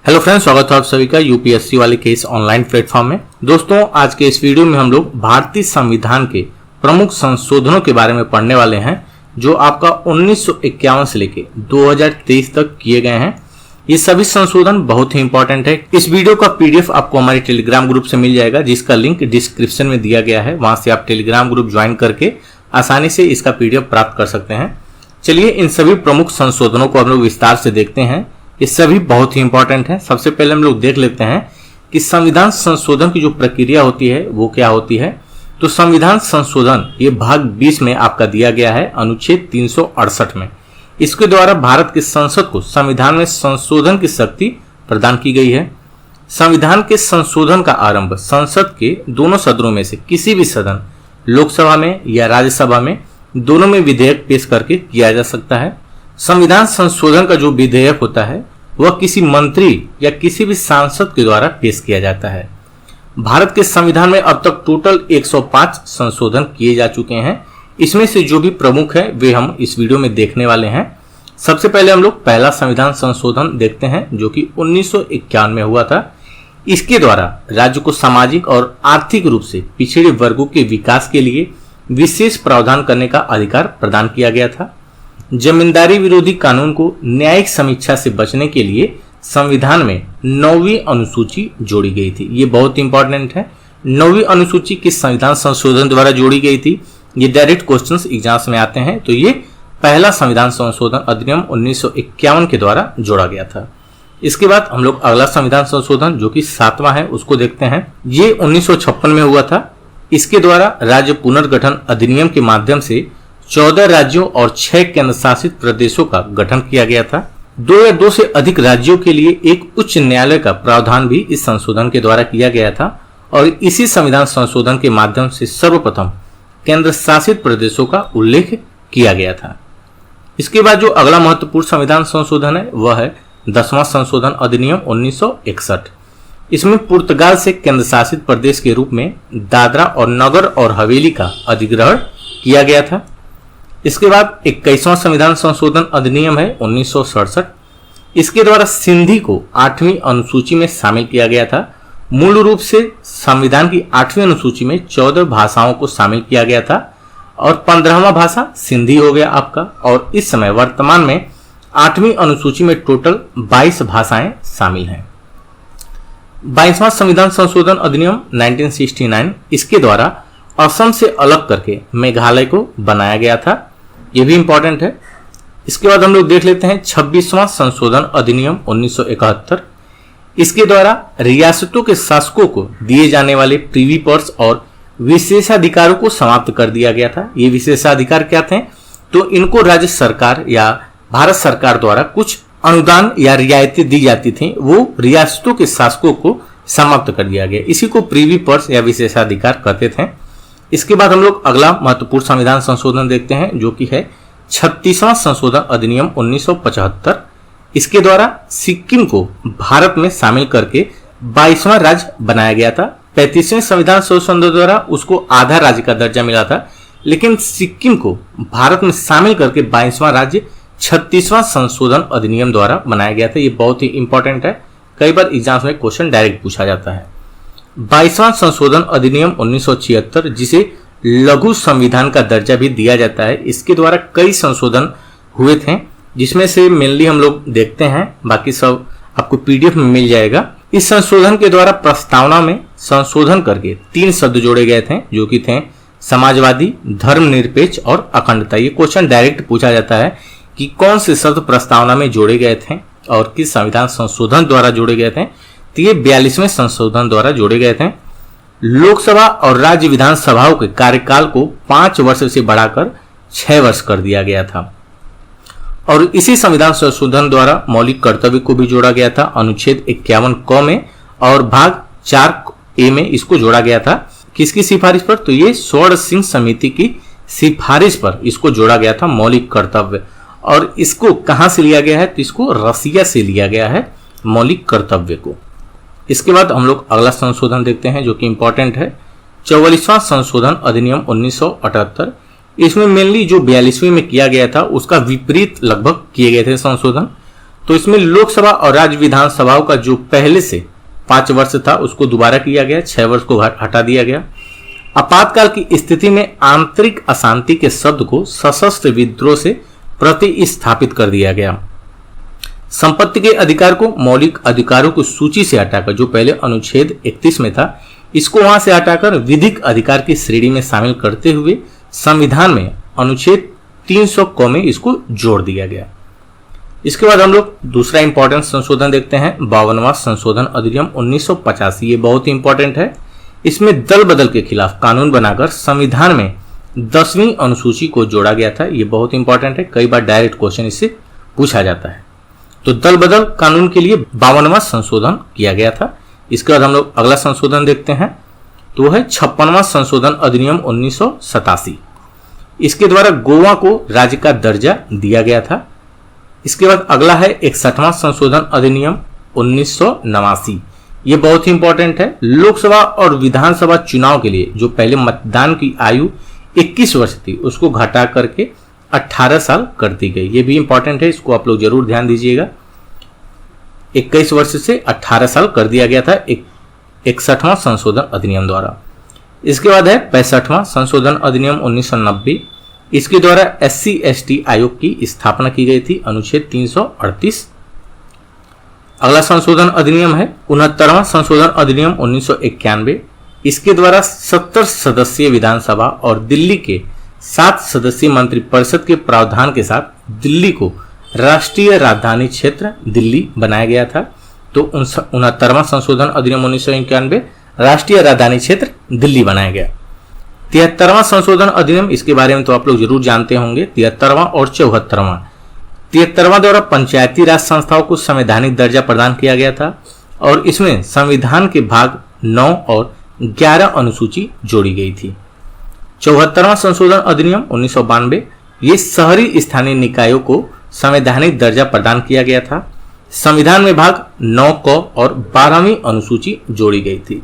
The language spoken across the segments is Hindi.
हेलो फ्रेंड्स, स्वागत है आप सभी का यूपीएससी वाले के इस ऑनलाइन प्लेटफॉर्म में। दोस्तों, आज के इस वीडियो में हम लोग भारतीय संविधान के प्रमुख संशोधनों के बारे में पढ़ने वाले हैं जो आपका 1951 से लेके 2023 तक किए गए हैं। ये सभी संशोधन बहुत ही इंपॉर्टेंट है। इस वीडियो का पीडीएफ आपको हमारे टेलीग्राम ग्रुप से मिल जाएगा, जिसका लिंक डिस्क्रिप्शन में दिया गया है। वहां से आप टेलीग्राम ग्रुप ज्वाइन करके आसानी से इसका पीडीएफ प्राप्त कर सकते हैं। चलिए इन सभी प्रमुख संशोधनों को हम लोग विस्तार से देखते हैं। ये सभी बहुत ही इंपॉर्टेंट है। सबसे पहले हम लोग देख लेते हैं कि संविधान संशोधन की जो प्रक्रिया होती है वो क्या होती है। तो संविधान संशोधन ये भाग 20 में आपका दिया गया है, अनुच्छेद 368 में। इसके द्वारा भारत की संसद को संविधान में संशोधन की शक्ति प्रदान की गई है। संविधान के संशोधन का आरंभ संसद के दोनों सदनों में से किसी भी सदन, लोकसभा में या राज्यसभा में, दोनों में विधेयक पेश करके किया जा सकता है। संविधान संशोधन का जो विधेयक होता है वह किसी मंत्री या किसी भी सांसद के द्वारा पेश किया जाता है। भारत के संविधान में अब तक टोटल 105 संशोधन किए जा चुके हैं। इसमें से जो भी प्रमुख है वे हम इस वीडियो में देखने वाले हैं। सबसे पहले हम लोग पहला संविधान संशोधन देखते हैं जो कि 1951 में हुआ था। इसके द्वारा राज्य को सामाजिक और आर्थिक रूप से पिछड़े वर्गों के विकास के लिए विशेष प्रावधान करने का अधिकार प्रदान किया गया था। जमींदारी विरोधी कानून को न्यायिक समीक्षा से बचने के लिए संविधान में 9वीं अनुसूची जोड़ी गई थी। ये बहुत इंपॉर्टेंट है। 9वीं अनुसूची किस संविधान संशोधन द्वारा जोड़ी गई थी, ये डायरेक्ट क्वेश्चंस एग्जाम्स में आते हैं। तो ये पहला संविधान संशोधन अधिनियम 1951 के द्वारा जोड़ा गया था। इसके बाद हम लोग अगला संविधान संशोधन जो कि 7वां है उसको देखते हैं। ये 1956 में हुआ था। इसके द्वारा राज्य पुनर्गठन अधिनियम के माध्यम से 14 राज्यों और 6 केंद्र शासित प्रदेशों का गठन किया गया था। 2 या 2 से अधिक राज्यों के लिए एक उच्च न्यायालय का प्रावधान भी इस संशोधन के द्वारा किया गया था और इसी संविधान संशोधन के माध्यम से सर्वप्रथम केंद्र शासित प्रदेशों का उल्लेख किया गया था। इसके बाद जो अगला महत्वपूर्ण संविधान संशोधन है वह है 10वां संशोधन अधिनियम 1961। इसमें पुर्तगाल से केंद्र शासित प्रदेश के रूप में दादरा और नगर और हवेली का अधिग्रहण किया गया था। इसके बाद 21वां संविधान संशोधन अधिनियम है 1967। इसके द्वारा सिंधी को 8वीं अनुसूची में शामिल किया गया था। मूल रूप से संविधान की 8वीं अनुसूची में 14 भाषाओं को शामिल किया गया था और 15वां भाषा सिंधी हो गया आपका। और इस समय वर्तमान में 8वीं अनुसूची में टोटल 22 भाषाएं शामिल हैं। 22वां संविधान संशोधन अधिनियम 1969। इसके द्वारा असम से अलग करके मेघालय को बनाया गया था। ये भी इंपॉर्टेंट है। इसके बाद हम लोग देख लेते हैं 26वां संशोधन अधिनियम 1971। इसके द्वारा रियासतों के शासकों को दिए जाने वाले प्रीवी पर्स और विशेषाधिकारों को समाप्त कर दिया गया था। ये विशेषाधिकार क्या थे? तो इनको राज्य सरकार या भारत सरकार द्वारा कुछ अनुदान या रियायतें दी जाती थी, वो रियासतों के शासकों को समाप्त कर दिया गया। इसी को प्रीवी पर्स या विशेषाधिकार कहते थे। इसके बाद हम लोग अगला महत्वपूर्ण संविधान संशोधन देखते हैं जो कि है 36वां संशोधन अधिनियम 1975। इसके द्वारा सिक्किम को भारत में शामिल करके 22वां राज्य बनाया गया था। 35वें संविधान संशोधन द्वारा उसको आधा राज्य का दर्जा मिला था, लेकिन सिक्किम को भारत में शामिल करके 22वां राज्य 36वां संशोधन अधिनियम द्वारा बनाया गया था। ये बहुत ही इंपॉर्टेंट है। कई बार एग्जाम्स में क्वेश्चन डायरेक्ट पूछा जाता है। 22वां संशोधन अधिनियम 1976 जिसे लघु संविधान का दर्जा भी दिया जाता है, इसके द्वारा कई संशोधन हुए थे, जिसमें से मेनली हम लोग देखते हैं, बाकी सब आपको पीडीएफ में मिल जाएगा। इस संशोधन के द्वारा प्रस्तावना में संशोधन करके 3 शब्द जोड़े गए थे जो कि थे समाजवादी, धर्मनिरपेक्ष और अखंडता। ये क्वेश्चन डायरेक्ट पूछा जाता है कि कौन से शब्द प्रस्तावना में जोड़े गए थे और किस संविधान संशोधन द्वारा जोड़े गए थे। तो ये 42वें संशोधन द्वारा जोड़े गए थे। लोकसभा और राज्य विधानसभाओं के कार्यकाल को 5 वर्ष से बढ़ाकर 6 वर्ष कर दिया गया था। और इसी संविधान संशोधन द्वारा मौलिक कर्तव्य को भी जोड़ा गया था अनुच्छेद 51 क में, और भाग 4A में इसको जोड़ा गया था। किसकी सिफारिश पर? तो ये स्वर्ण सिंह समिति की सिफारिश पर इसको जोड़ा गया था मौलिक कर्तव्य। और इसको कहां से लिया गया है? तो इसको रसिया से लिया गया है मौलिक कर्तव्य को। इसके बाद हम लोग अगला संशोधन देखते हैं जो कि इंपॉर्टेंट है 44वां संशोधन अधिनियम 1978। इसमें मेनली जो 42वें में किया गया था उसका विपरीत लगभग किए गए थे संशोधन। तो इसमें लोकसभा और राज्य विधानसभाओं का जो पहले से 5 वर्ष था उसको दोबारा किया गया, 6 वर्ष को हटा दिया गया। आपातकाल की स्थिति में आंतरिक अशांति के शब्द को सशस्त्र विद्रोह से प्रतिस्थापित कर दिया गया। संपत्ति के अधिकार को मौलिक अधिकारों की सूची से हटाकर, जो पहले अनुच्छेद 31 में था, इसको वहां से हटाकर विधिक अधिकार की श्रेणी में शामिल करते हुए संविधान में अनुच्छेद 300 क में इसको जोड़ दिया गया। इसके बाद हम लोग दूसरा इंपॉर्टेंट संशोधन देखते हैं, 52वां संशोधन अधिनियम 1985। ये बहुत ही इंपॉर्टेंट है। इसमें दल बदल के खिलाफ कानून बनाकर संविधान में 10वीं अनुसूची को जोड़ा गया था। ये बहुत इंपॉर्टेंट है, कई बार डायरेक्ट क्वेश्चन इससे पूछा जाता है। तो दल बदल कानून के लिए 52वां संशोधन किया गया था। इसके बाद हम लोग अगला संशोधन देखते हैं, तो है 56वां संशोधन अधिनियम 1987। इसके द्वारा गोवा को राज्य का दर्जा दिया गया था। इसके बाद अगला है 61वां संशोधन अधिनियम 1989। ये बहुत ही इंपॉर्टेंट है। लोकसभा और विधानसभा चुनाव के लिए जो पहले मतदान की आयु 21 वर्ष थी उसको घटा करके 18 साल कर दी गई। ये भी इंपॉर्टेंट है, इसको आप लोग जरूर ध्यान दीजिएगा। 21 वर्ष से 18 साल कर दिया गया था 61वां संशोधन अधिनियम द्वारा। इसके बाद है 65वां संशोधन अधिनियम 1990। इसके द्वारा SC/ST आयोग की स्थापना की गई थी, अनुच्छेद 338। अगला संशोधन अधिनियम है 69वां संशोधन अधिनियम 1991। इसके द्वारा 70 सदस्यीय विधानसभा और दिल्ली के 7 सदस्यीय मंत्रिपरिषद के प्रावधान के साथ दिल्ली को राष्ट्रीय राजधानी क्षेत्र दिल्ली बनाया गया था। तो 69वां संशोधन अधिनियम 1991 राष्ट्रीय राजधानी क्षेत्र दिल्ली बनाया गया। 73वां संशोधन अधिनियम, इसके बारे में तो आप लोग जरूर जानते होंगे, 73वां और 74वां। 73वां द्वारा पंचायती राज संस्थाओं को संवैधानिक दर्जा प्रदान किया गया था और इसमें संविधान के भाग 9 और 11 अनुसूची जोड़ी गई थी। 74वां संशोधन अधिनियम 1992, ये शहरी स्थानीय निकायों को संवैधानिक दर्जा प्रदान किया गया था। संविधान में भाग 9 क और 12वीं अनुसूची जोड़ी गई थी।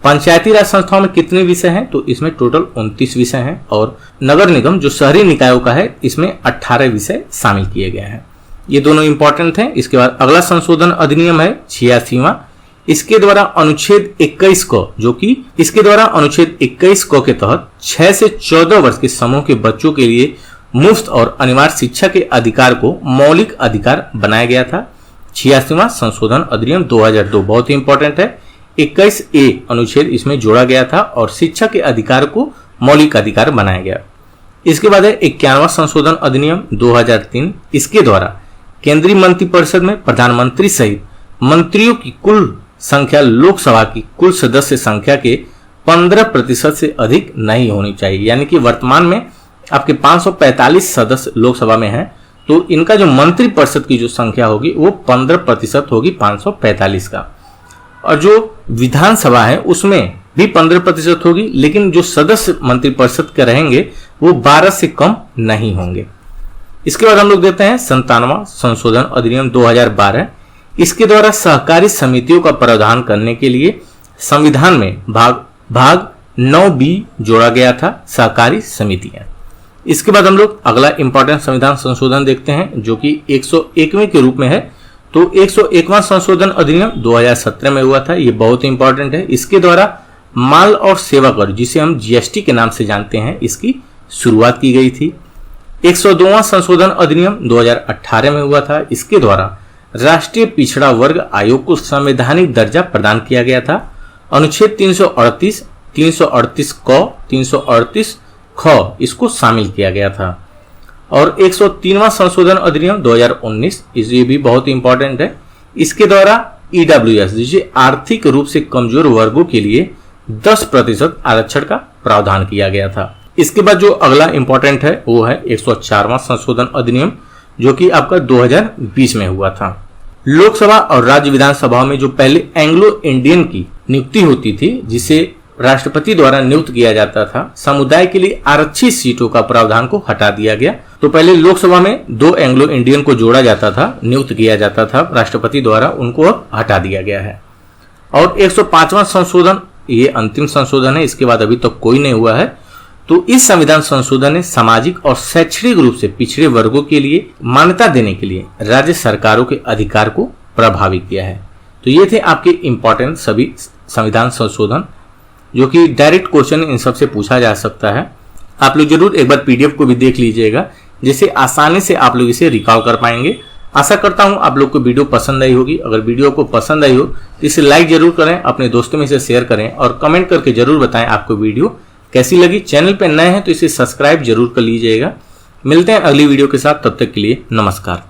पंचायती राज संस्थाओं में कितने विषय हैं, तो इसमें टोटल 29 विषय हैं और नगर निगम जो शहरी निकायों का है इसमें 18 विषय शामिल किए गए हैं। ये दोनों इंपॉर्टेंट हैं। इसके बाद अगला संशोधन अधिनियम है 86वां। इसके द्वारा अनुच्छेद 21 क, जो कि इसके द्वारा अनुच्छेद 21 क के तहत 6 से 14 वर्ष के समूह के बच्चों के लिए मुफ्त और अनिवार्य शिक्षा के अधिकार को मौलिक अधिकार बनाया गया था। 86वां संशोधन अधिनियम 2002 बहुत ही इंपॉर्टेंट है। 21A अनुच्छेद इसमें जोड़ा गया था और शिक्षा के अधिकार को मौलिक अधिकार बनाया गया। इसके बाद है 51वां संशोधन अधिनियम 2003। इसके द्वारा केंद्रीय मंत्रिपरिषद में प्रधानमंत्री सहित मंत्रियों की कुल संख्या लोकसभा की कुल सदस्य संख्या के 15% से अधिक नहीं होनी चाहिए। यानी कि वर्तमान में आपके 545 सदस्य लोकसभा में हैं, तो इनका जो मंत्रिपरिषद की जो संख्या होगी वो 15% होगी 545 का। और जो विधानसभा है उसमें भी 15% होगी, लेकिन जो सदस्य मंत्रिपरिषद के रहेंगे वो 12 से कम नहीं होंगे। इसके बाद हम लोग देते हैं 97वां संशोधन अधिनियम 2012। इसके द्वारा सहकारी समितियों का प्रावधान करने के लिए संविधान में भाग 9B जोड़ा गया था, सहकारी समितियां। इसके बाद हम लोग अगला इंपॉर्टेंट संविधान संशोधन देखते हैं जो कि 101वें के रूप में है। तो 101वां संशोधन अधिनियम 2017 में हुआ था। ये बहुत इंपॉर्टेंट है। इसके द्वारा माल और सेवा कर, जिसे हम GST के नाम से जानते हैं, इसकी शुरुआत की गई थी। 102वां संशोधन अधिनियम 2018 में हुआ था। इसके द्वारा राष्ट्रीय पिछड़ा वर्ग आयोग को संवैधानिक दर्जा प्रदान किया गया था। अनुच्छेद 338, 338 क, 338 ख इसको शामिल किया गया था। और 103वां संशोधन अधिनियम 2019, ये भी बहुत इंपॉर्टेंट है। इसके द्वारा EWS, जिसे आर्थिक रूप से कमजोर वर्गों के लिए 10% आरक्षण का प्रावधान किया गया था। इसके बाद जो अगला इंपॉर्टेंट है वो है 104वां संशोधन अधिनियम जो कि आपका 2020 में हुआ था। लोकसभा और राज्य विधानसभाओं में जो पहले एंग्लो इंडियन की नियुक्ति होती थी, जिसे राष्ट्रपति द्वारा नियुक्त किया जाता था, समुदाय के लिए आरक्षित सीटों का प्रावधान को हटा दिया गया। तो पहले लोकसभा में 2 एंग्लो इंडियन को जोड़ा जाता था, नियुक्त किया जाता था राष्ट्रपति द्वारा, उनको हटा दिया गया है। और 105वां संशोधन, ये अंतिम संशोधन है, इसके बाद अभी तक कोई नहीं हुआ है। तो इस संविधान संशोधन ने सामाजिक और शैक्षणिक रूप से पिछड़े वर्गों के लिए मान्यता देने के लिए राज्य सरकारों के अधिकार को प्रभावी किया है। तो ये थे आपके इंपॉर्टेंट सभी संविधान संशोधन, जो कि डायरेक्ट क्वेश्चन इन सब से पूछा जा सकता है। आप लोग जरूर एक बार पीडीएफ को भी देख लीजिएगा, जिससे आसानी से आप लोग इसे रिकॉल कर पाएंगे। आशा करता हूं आप लोग को वीडियो पसंद आई होगी। अगर वीडियो को पसंद आई हो तो इसे लाइक जरूर करें, अपने दोस्तों में इसे शेयर करें और कमेंट करके जरूर बताएं आपको वीडियो कैसी लगी। चैनल पर नए हैं तो इसे सब्सक्राइब जरूर कर लीजिएगा। मिलते हैं अगली वीडियो के साथ, तब तक के लिए नमस्कार।